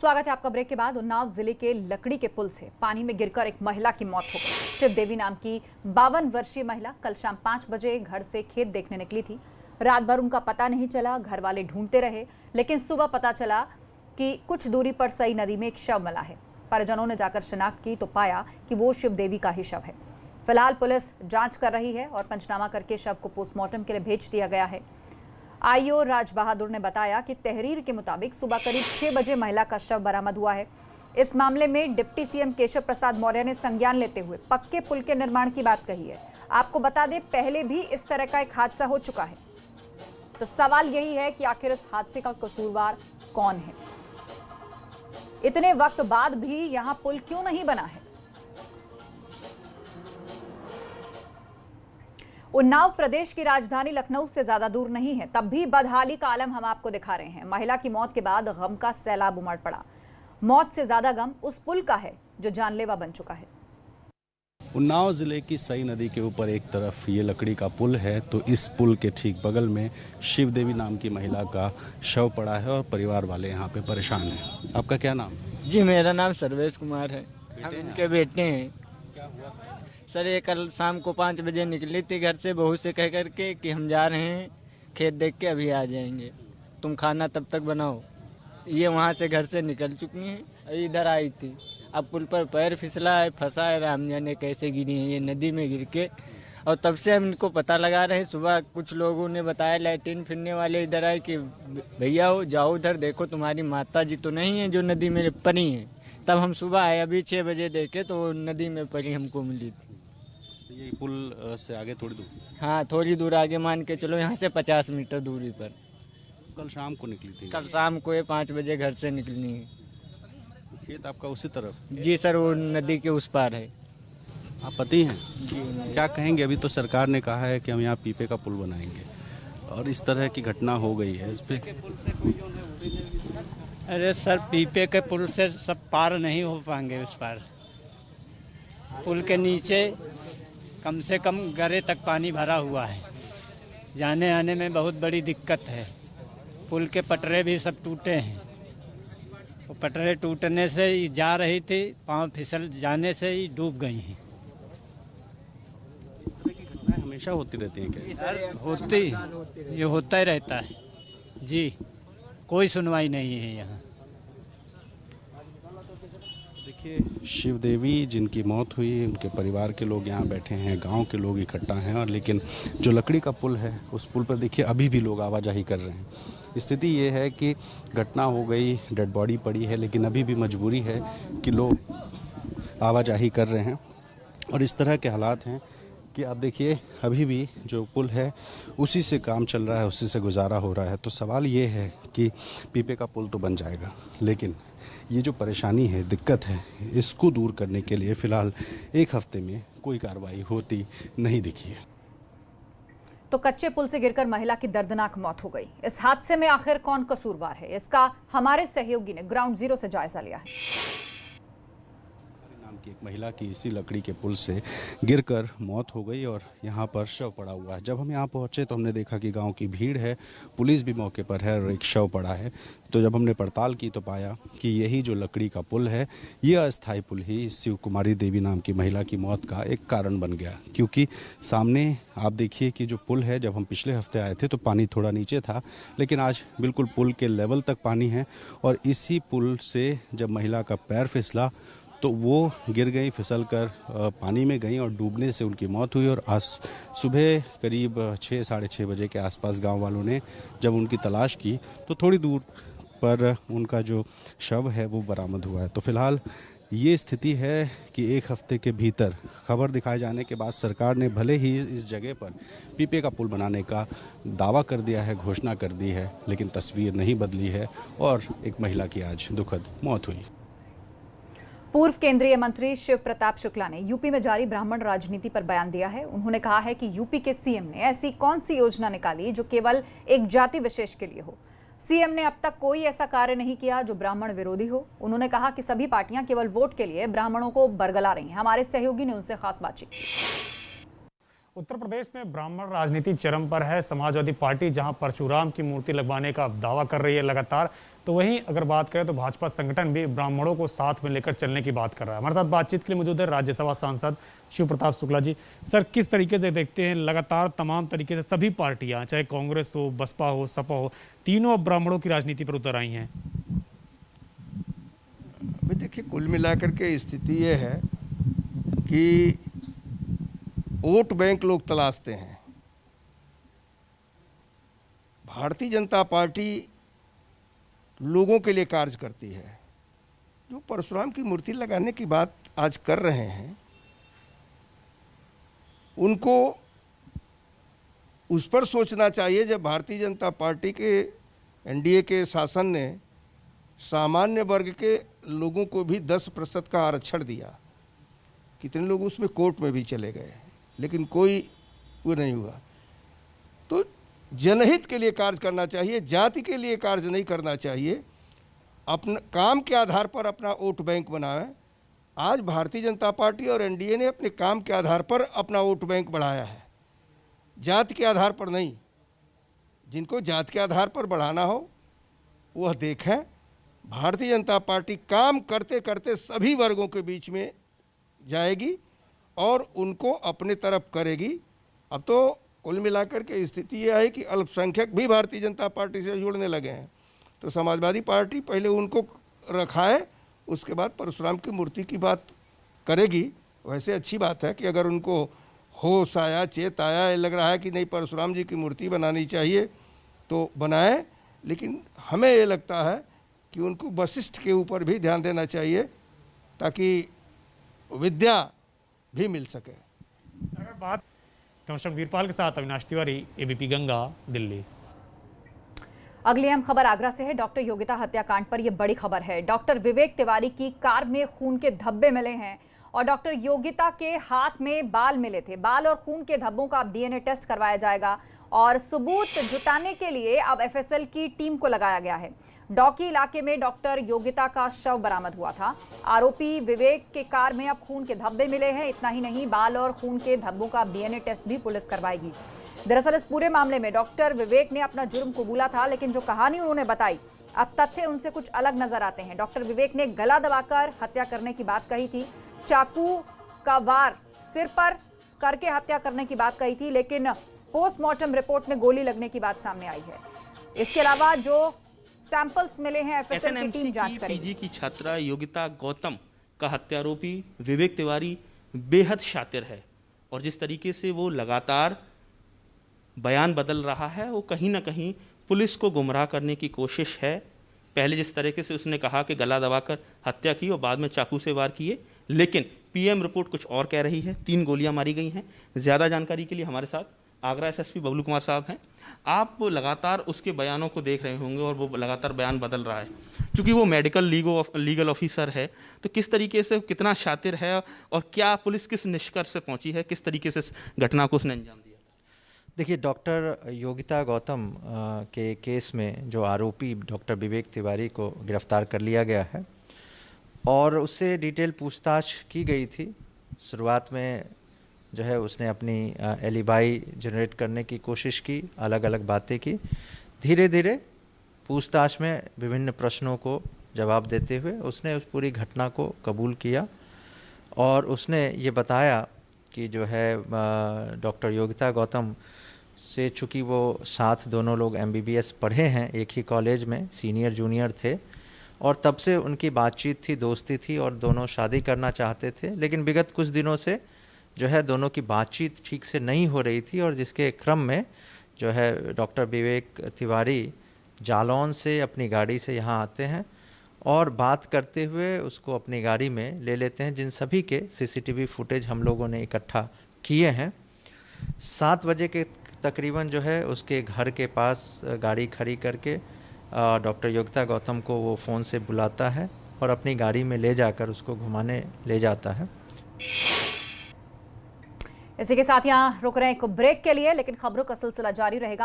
स्वागत है आपका ब्रेक के बाद। उन्नाव जिले के लकड़ी के पुल से पानी में गिरकर एक महिला की मौत हो गई। शिव देवी नाम की 52 वर्षीय महिला कल शाम 5 बजे घर से खेत देखने निकली थी। रात भर उनका पता नहीं चला, घर वाले ढूंढते रहे, लेकिन सुबह पता चला कि कुछ दूरी पर सई नदी में एक शव मिला है। परिजनों ने जाकर शिनाख्त की तो पाया कि वो शिव देवी का ही शव है। फिलहाल पुलिस जांच कर रही है और पंचनामा करके शव को पोस्टमार्टम के लिए भेज दिया गया है। आईओ राज बहादुर ने बताया कि तहरीर के मुताबिक सुबह करीब 6 बजे महिला का शव बरामद हुआ है। इस मामले में डिप्टी सीएम केशव प्रसाद मौर्य ने संज्ञान लेते हुए पक्के पुल के निर्माण की बात कही है। आपको बता दें, पहले भी इस तरह का एक हादसा हो चुका है। तो सवाल यही है कि आखिर इस हादसे का कसूरवार कौन है? इतने वक्त बाद भी यहां पुल क्यों नहीं बना है? उन्नाव प्रदेश की राजधानी लखनऊ से ज्यादा दूर नहीं है, तब भी बदहाली का आलम हम आपको दिखा रहे हैं। महिला की मौत के बाद गम का सैलाब उमड़ पड़ा। मौत से ज्यादा गम उस पुल का है जो जानलेवा बन चुका है। उन्नाव जिले की सई नदी के ऊपर एक तरफ ये लकड़ी का पुल है, तो इस पुल के ठीक बगल में शिव देवी नाम की महिला का शव पड़ा है और परिवार वाले यहाँ पे परेशान हैं। आपका क्या नाम? जी, मेरा नाम सर्वेश कुमार है। हम इनके बेटे हैं। क्या हुआ? सर, ये कल शाम को 5 बजे निकली थी घर से, बहू से कह करके कि हम जा रहे हैं खेत देख के अभी आ जाएंगे, तुम खाना तब तक बनाओ। ये वहाँ से घर से निकल चुकी हैं, इधर आई थी। अब पुल पर पैर फिसला है, फंसा है, राम जाने कैसे गिरी है ये नदी में गिर के। और तब से हम इनको पता लगा रहे हैं। सुबह कुछ लोगों ने बताया, लैट्रिन फिरने वाले इधर आए कि भैया हो जाओ उधर देखो, तुम्हारी माता जी तो नहीं है जो नदी में पड़ी हैं। तब हम सुबह आए, अभी 6 बजे देखे तो नदी में पड़ी हमको मिली थी। ये पुल से आगे थोड़ी दूर? हाँ, थोड़ी दूर आगे, मान के चलो यहाँ से 50 मीटर दूरी पर। कल शाम को निकली थी? कल शाम को ये 5 बजे घर से निकली है। खेत आपका उसी तरफ? जी सर, वो नदी के उस पार है। आप पति हैं? जी। क्या कहेंगे? अभी तो सरकार ने कहा है कि हम यहाँ पीपे का पुल बनाएंगे और इस तरह की घटना हो गई है, इस पे। अरे सर, पीपे के पुल से सब पार नहीं हो पाएंगे। उस पार पुल के नीचे कम से कम गरे तक पानी भरा हुआ है, जाने आने में बहुत बड़ी दिक्कत है। पुल के पटरे भी सब टूटे हैं। वो पटरे टूटने से ही जा रही थी, पांव फिसल जाने से ही डूब गई हैं। इस तरह की घटनाएं हमेशा होती रहती हैं क्या? सर, ये होता ही रहता है जी, कोई सुनवाई नहीं है यहाँ। देखिए, शिव देवी जिनकी मौत हुई, उनके परिवार के लोग यहाँ बैठे हैं, गांव के लोग इकट्ठा हैं, और लेकिन जो लकड़ी का पुल है उस पुल पर देखिए अभी भी लोग आवाजाही कर रहे हैं। स्थिति ये है कि घटना हो गई, डेड बॉडी पड़ी है, लेकिन अभी भी मजबूरी है कि लोग आवाजाही कर रहे हैं और इस तरह के हालात हैं कि आप देखिए अभी भी जो पुल है उसी से काम चल रहा है, उसी से गुजारा हो रहा है। तो सवाल ये है कि पीपे का पुल तो बन जाएगा, लेकिन ये जो परेशानी है, दिक्कत है, इसको दूर करने के लिए फ़िलहाल 1 हफ्ते में कोई कार्रवाई होती नहीं दिखी है। तो कच्चे पुल से गिरकर महिला की दर्दनाक मौत हो गई। इस हादसे में आखिर कौन कसूरवार है, इसका हमारे सहयोगी ने ग्राउंड जीरो से जायजा लिया है। की एक महिला की इसी लकड़ी के पुल से गिरकर मौत हो गई और यहाँ पर शव पड़ा हुआ है। जब हम यहाँ पहुँचे तो हमने देखा कि गांव की भीड़ है, पुलिस भी मौके पर है और एक शव पड़ा है। तो जब हमने पड़ताल की तो पाया कि यही जो लकड़ी का पुल है, ये अस्थायी पुल ही शिव कुमारी देवी नाम की महिला की मौत का एक कारण बन गया। क्योंकि सामने आप देखिए कि जो पुल है, जब हम पिछले हफ्ते आए थे तो पानी थोड़ा नीचे था, लेकिन आज बिल्कुल पुल के लेवल तक पानी है। और इसी पुल से जब महिला का पैर फिसला तो वो गिर गई, फिसल कर पानी में गई और डूबने से उनकी मौत हुई। और आज सुबह करीब 6 साढ़े 6 बजे के आसपास गांव वालों ने जब उनकी तलाश की तो थोड़ी दूर पर उनका जो शव है वो बरामद हुआ है। तो फिलहाल ये स्थिति है कि 1 हफ्ते के भीतर खबर दिखाए जाने के बाद सरकार ने भले ही इस जगह पर पीपे का पुल बनाने का दावा कर दिया है, घोषणा कर दी है, लेकिन तस्वीर नहीं बदली है और एक महिला की आज दुखद मौत हुई। पूर्व केंद्रीय मंत्री शिव प्रताप शुक्ला ने यूपी में जारी ब्राह्मण राजनीति पर बयान दिया है। उन्होंने कहा है कि यूपी के सीएम ने ऐसी कौन सी योजना निकाली जो केवल एक जाति विशेष के लिए हो। सीएम ने अब तक कोई ऐसा कार्य नहीं किया जो ब्राह्मण विरोधी हो। उन्होंने कहा कि सभी पार्टियां केवल वोट के लिए ब्राह्मणों को बरगला रही हैं। हमारे सहयोगी ने उनसे खास बातचीत की। उत्तर प्रदेश में ब्राह्मण राजनीति चरम पर है। समाजवादी पार्टी जहां परशुराम की मूर्ति लगवाने का दावा कर रही है लगातार, तो वहीं अगर बात करें तो भाजपा संगठन भी ब्राह्मणों को साथ में लेकर चलने की बात कर रहा है। हमारे साथ बातचीत के लिए मौजूद है राज्यसभा सांसद शिव प्रताप शुक्ला जी। सर, किस तरीके से देखते हैं लगातार तमाम तरीके से सभी पार्टियां, चाहे कांग्रेस हो, बसपा हो, सपा हो, तीनों अब ब्राह्मणों की राजनीति पर उतर आई हैं? अभी देखिए, कुल मिलाकर के स्थिति ये है कि वोट बैंक लोग तलाशते हैं। भारतीय जनता पार्टी लोगों के लिए कार्य करती है। जो परशुराम की मूर्ति लगाने की बात आज कर रहे हैं, उनको उस पर सोचना चाहिए जब भारतीय जनता पार्टी के एनडीए के शासन ने सामान्य वर्ग के लोगों को भी 10% का आरक्षण दिया। कितने लोग उसमें कोर्ट में भी चले गए, लेकिन कोई वो नहीं हुआ। तो जनहित के लिए कार्य करना चाहिए, जाति के लिए कार्य नहीं करना चाहिए। अपना काम के आधार पर अपना वोट बैंक बनाएं। आज भारतीय जनता पार्टी और एनडीए ने अपने काम के आधार पर अपना वोट बैंक बढ़ाया है, जाति के आधार पर नहीं। जिनको जाति के आधार पर बढ़ाना हो वह देखें। भारतीय जनता पार्टी काम करते करते सभी वर्गों के बीच में जाएगी और उनको अपने तरफ करेगी। अब तो कुल मिलाकर के स्थिति यह है कि अल्पसंख्यक भी भारतीय जनता पार्टी से जुड़ने लगे हैं। तो समाजवादी पार्टी पहले उनको रखाए, उसके बाद परशुराम की मूर्ति की बात करेगी। वैसे अच्छी बात है कि अगर उनको होश आया, चेत आया, लग रहा है कि नहीं परशुराम जी की मूर्ति बनानी चाहिए तो बनाएं। लेकिन हमें ये लगता है कि उनको वशिष्ठ के ऊपर भी ध्यान देना चाहिए ताकि विद्या भी मिल सके। अगर बात कमशम वीरपाल के साथ अविनाश तिवारी, एबीपी गंगा, दिल्ली। अगली अहम खबर आगरा से है। डॉक्टर योगिता हत्याकांड पर यह बड़ी खबर है। डॉक्टर विवेक तिवारी की कार में खून के धब्बे मिले हैं और डॉक्टर योगिता के हाथ में बाल मिले थे। बाल और खून के धब्बों का अब डीएनए टेस्ट करवाया जाएगा और सबूत जुटाने के लिए अब एफएसएल की टीम को लगाया गया है। डॉकी इलाके में डॉक्टर योगिता का शव बरामद हुआ था। आरोपी विवेक के कार में अब खून के धब्बे मिले हैं। इतना ही नहीं, बाल और खून के धब्बों का डीएनए टेस्ट भी पुलिस करवाएगी। दरअसल इस पूरे मामले में डॉक्टर विवेक ने अपना जुर्म कबूला था, लेकिन जो कहानी उन्होंने बताई, अब तथ्य उनसे कुछ अलग नजर आते हैं। डॉक्टर विवेक ने गला दबाकर हत्या करने की बात कही थी, चाकू का वार सिर पर करके हत्या करने की बात कही थी, लेकिन पोस्टमार्टम रिपोर्ट में गोली लगने की बात सामने आई है। इसके अलावा जो सैंपल्स मिले हैं एफएसएल की टीम जांच करेगी। पीजी की छात्रा योगिता गौतम का हत्यारोपी विवेक तिवारी बेहद शातिर है और जिस तरीके से वो लगातार बयान बदल रहा है, वो कहीं ना कहीं पुलिस को गुमराह करने की कोशिश है। पहले जिस तरीके से उसने कहा कि गला दबाकर हत्या की और बाद में चाकू से वार किए, लेकिन पीएम रिपोर्ट कुछ और कह रही है। 3 गोलियां मारी गई हैं। ज़्यादा जानकारी के लिए हमारे साथ आगरा एसएसपी बबलू कुमार साहब हैं। आप लगातार उसके बयानों को देख रहे होंगे और वो लगातार बयान बदल रहा है। क्योंकि वो मेडिकल लीगल ऑफिसर है, तो किस तरीके से, कितना शातिर है और क्या पुलिस किस निष्कर्ष से पहुंची है, किस तरीके से इस घटना को उसने अंजाम दिया? देखिए, डॉक्टर योगिता गौतम के केस में जो आरोपी डॉक्टर विवेक तिवारी को गिरफ्तार कर लिया गया है और उससे डिटेल पूछताछ की गई थी। शुरुआत में जो है उसने अपनी एलिबाई जनरेट करने की कोशिश की, अलग अलग बातें की। धीरे धीरे पूछताछ में विभिन्न प्रश्नों को जवाब देते हुए उसने उस पूरी घटना को कबूल किया और उसने ये बताया कि जो है डॉक्टर योगिता गौतम से, चूँकि वो साथ दोनों लोग MBBS पढ़े हैं, एक ही कॉलेज में सीनियर जूनियर थे और तब से उनकी बातचीत थी, दोस्ती थी और दोनों शादी करना चाहते थे। लेकिन विगत कुछ दिनों से जो है दोनों की बातचीत ठीक से नहीं हो रही थी और जिसके क्रम में जो है डॉक्टर विवेक तिवारी जालौन से अपनी गाड़ी से यहाँ आते हैं और बात करते हुए उसको अपनी गाड़ी में ले लेते हैं, जिन सभी के CCTV फुटेज हम लोगों ने इकट्ठा किए हैं। 7 बजे के तकरीबन जो है उसके घर के पास गाड़ी खड़ी करके डॉक्टर योगिता गौतम को वो फ़ोन से बुलाता है और अपनी गाड़ी में ले जाकर उसको घुमाने ले जाता है। इसी के साथ यहाँ रुक रहे हैं एक ब्रेक के लिए, लेकिन खबरों का सिलसिला जारी रहेगा।